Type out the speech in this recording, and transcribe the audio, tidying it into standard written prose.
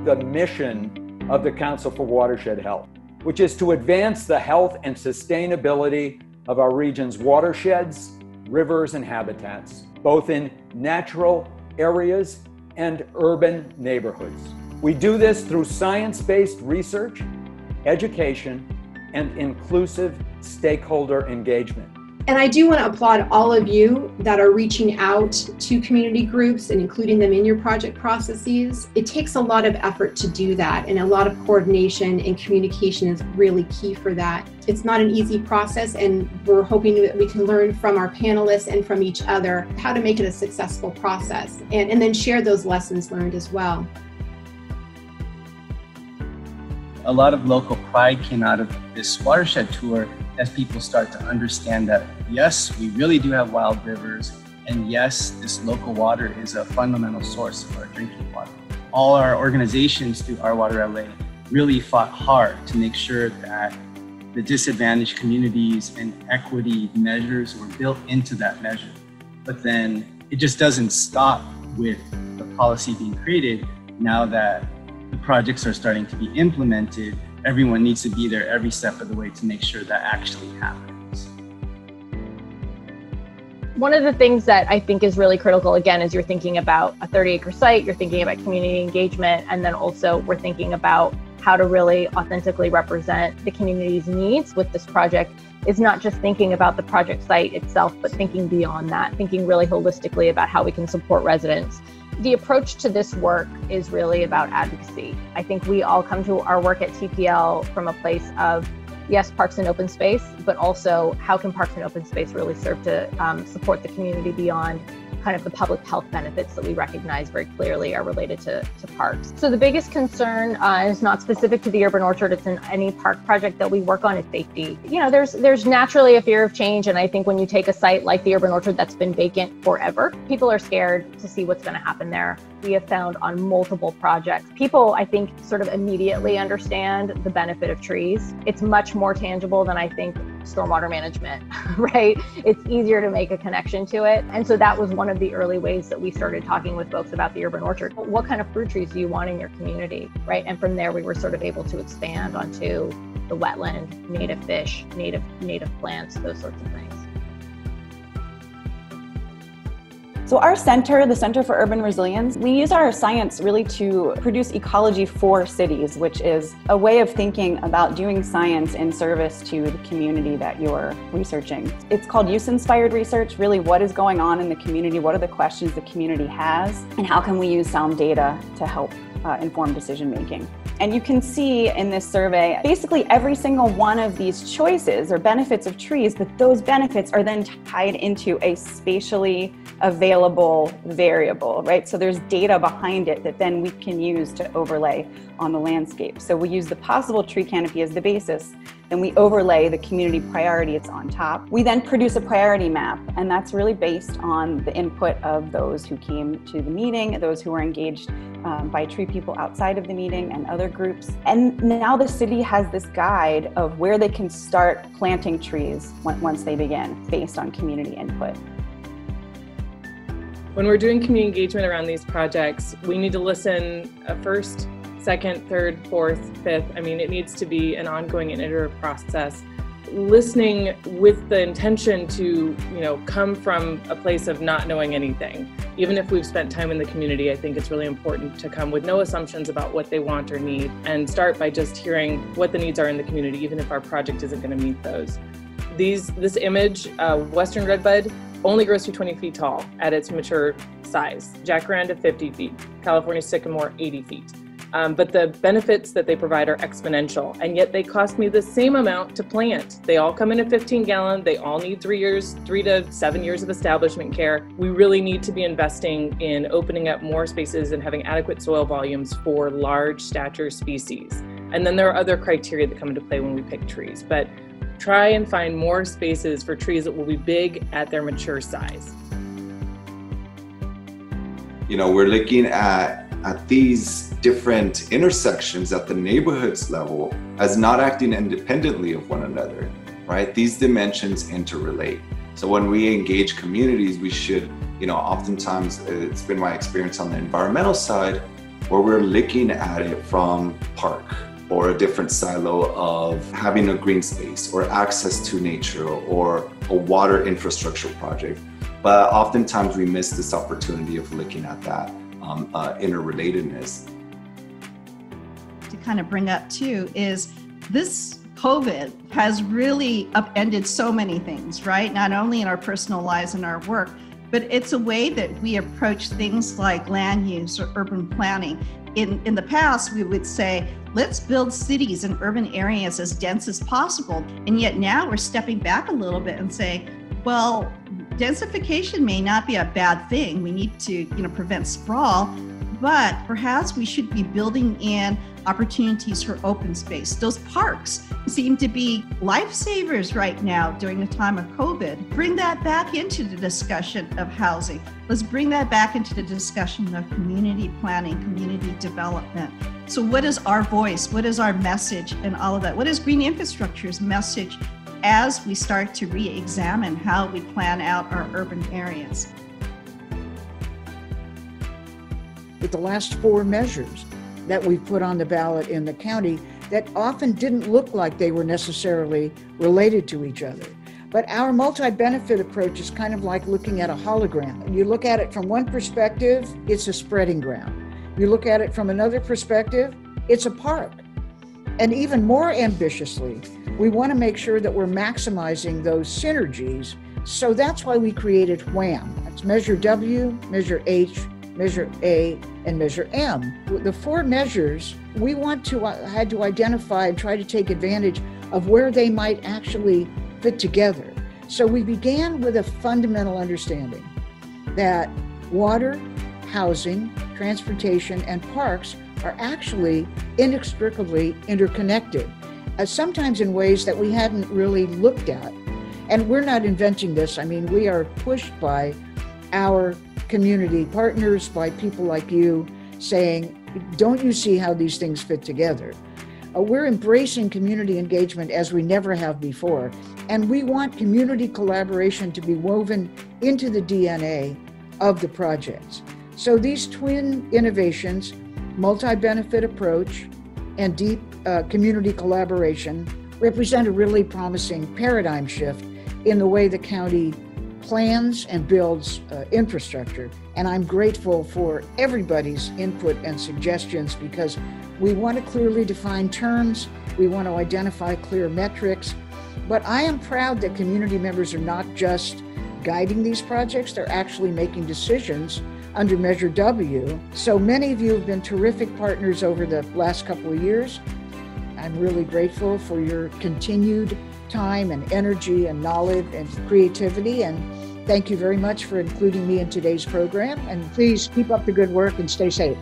the mission of the Council for Watershed Health, which is to advance the health and sustainability of our region's watersheds, rivers, and habitats, both in natural areas and urban neighborhoods. We do this through science-based research, education, and inclusive stakeholder engagement. And I do want to applaud all of you that are reaching out to community groups and including them in your project processes. It takes a lot of effort to do that, and a lot of coordination and communication is really key for that. It's not an easy process, and we're hoping that we can learn from our panelists and from each other how to make it a successful process, and then share those lessons learned as well. A lot of local pride came out of this watershed tour as people start to understand that, yes, we really do have wild rivers, and yes, this local water is a fundamental source of our drinking water. All our organizations through Our Water LA really fought hard to make sure that the disadvantaged communities and equity measures were built into that measure. But then it just doesn't stop with the policy being created. Now that the projects are starting to be implemented, everyone needs to be there every step of the way to make sure that actually happens. One of the things that I think is really critical, again, is you're thinking about a 30-acre site, you're thinking about community engagement, and then also we're thinking about how to really authentically represent the community's needs with this project. Is not just thinking about the project site itself, but thinking beyond that, thinking really holistically about how we can support residents. The approach to this work is really about advocacy. I think we all come to our work at TPL from a place of, yes, parks and open space, but also how can parks and open space really serve to support the community beyond kind of the public health benefits that we recognize very clearly are related to parks. So the biggest concern is not specific to the urban orchard, it's in any park project that we work on, is safety. You know, there's naturally a fear of change, and I think when you take a site like the urban orchard that's been vacant forever, people are scared to see what's going to happen there. We have found on multiple projects, people, I think, sort of immediately understand the benefit of trees. It's much more tangible than I think stormwater management, right? It's easier to make a connection to it. And so that was one of the early ways that we started talking with folks about the urban orchard. What kind of fruit trees do you want in your community, right? And from there, we were sort of able to expand onto the wetland, native fish, native plants, those sorts of things. So our center, the Center for Urban Resilience, we use our science really to produce ecology for cities, which is a way of thinking about doing science in service to the community that you're researching. It's called use-inspired research, really what is going on in the community, what are the questions the community has, and how can we use sound data to help inform decision-making. And you can see in this survey, basically every single one of these choices are benefits of trees, but those benefits are then tied into a spatially available variable, right? So there's data behind it that then we can use to overlay on the landscape. So we use the possible tree canopy as the basis, then we overlay the community priority it's on top. We then produce a priority map, and that's really based on the input of those who came to the meeting, those who were engaged by tree people outside of the meeting and other groups. And now the city has this guide of where they can start planting trees once they begin, based on community input. When we're doing community engagement around these projects, we need to listen first, second, third, fourth, fifth. I mean, it needs to be an ongoing and iterative process. Listening with the intention to, come from a place of not knowing anything. Even if we've spent time in the community, I think it's really important to come with no assumptions about what they want or need, and start by just hearing what the needs are in the community, even if our project isn't going to meet those. This image, Western redbud, only grows to 20 feet tall at its mature size. Jacaranda, 50 feet. California sycamore, 80 feet. But the benefits that they provide are exponential, and yet they cost me the same amount to plant. They all come in a 15-gallon. They all need 3 to 7 years of establishment care. We really need to be investing in opening up more spaces and having adequate soil volumes for large stature species. And then there are other criteria that come into play when we pick trees, but try and find more spaces for trees that will be big at their mature size. We're looking at these different intersections at the neighborhoods level as not acting independently of one another, right? These dimensions interrelate. So when we engage communities, we should, oftentimes it's been my experience on the environmental side, where we're looking at it from park or a different silo of having a green space or access to nature or a water infrastructure project. But oftentimes we miss this opportunity of looking at that interrelatedness. To kind of bring up too is this COVID has really upended so many things, right? Not only in our personal lives and our work, but it's a way that we approach things like land use or urban planning. In the past, we would say, let's build cities and urban areas as dense as possible. And yet now we're stepping back a little bit and saying, well, densification may not be a bad thing. We need to, prevent sprawl, but perhaps we should be building in opportunities for open space. Those parks seem to be lifesavers right now during the time of COVID. Bring that back into the discussion of housing. Let's bring that back into the discussion of community planning, community development. So what is our voice? What is our message and all of that? What is Green Infrastructure's message as we start to re-examine how we plan out our urban areas? With the last 4 measures that we've put on the ballot in the county that often didn't look like they were necessarily related to each other. But our multi-benefit approach is kind of like looking at a hologram. You look at it from one perspective, it's a spreading ground. You look at it from another perspective, it's a park. And even more ambitiously, we want to make sure that we're maximizing those synergies. So that's why we created WHAM. That's Measure W, Measure H, Measure A, and Measure M. The 4 measures, we had to identify and try to take advantage of where they might actually fit together. So we began with a fundamental understanding that water, housing, transportation, and parks are actually inextricably interconnected, sometimes in ways that we hadn't really looked at. And we're not inventing this. I mean, we are pushed by our community partners, by people like you saying, don't you see how these things fit together? We're embracing community engagement as we never have before. And we want community collaboration to be woven into the DNA of the projects. So these twin innovations, multi-benefit approach and deep community collaboration, represent a really promising paradigm shift in the way the county plans and builds infrastructure. And I'm grateful for everybody's input and suggestions because we want to clearly define terms, we want to identify clear metrics, but I am proud that community members are not just guiding these projects, they're actually making decisions under Measure W. So many of you have been terrific partners over the last couple of years. I'm really grateful for your continued time and energy and knowledge and creativity, and thank you very much for including me in today's program, and please keep up the good work and stay safe.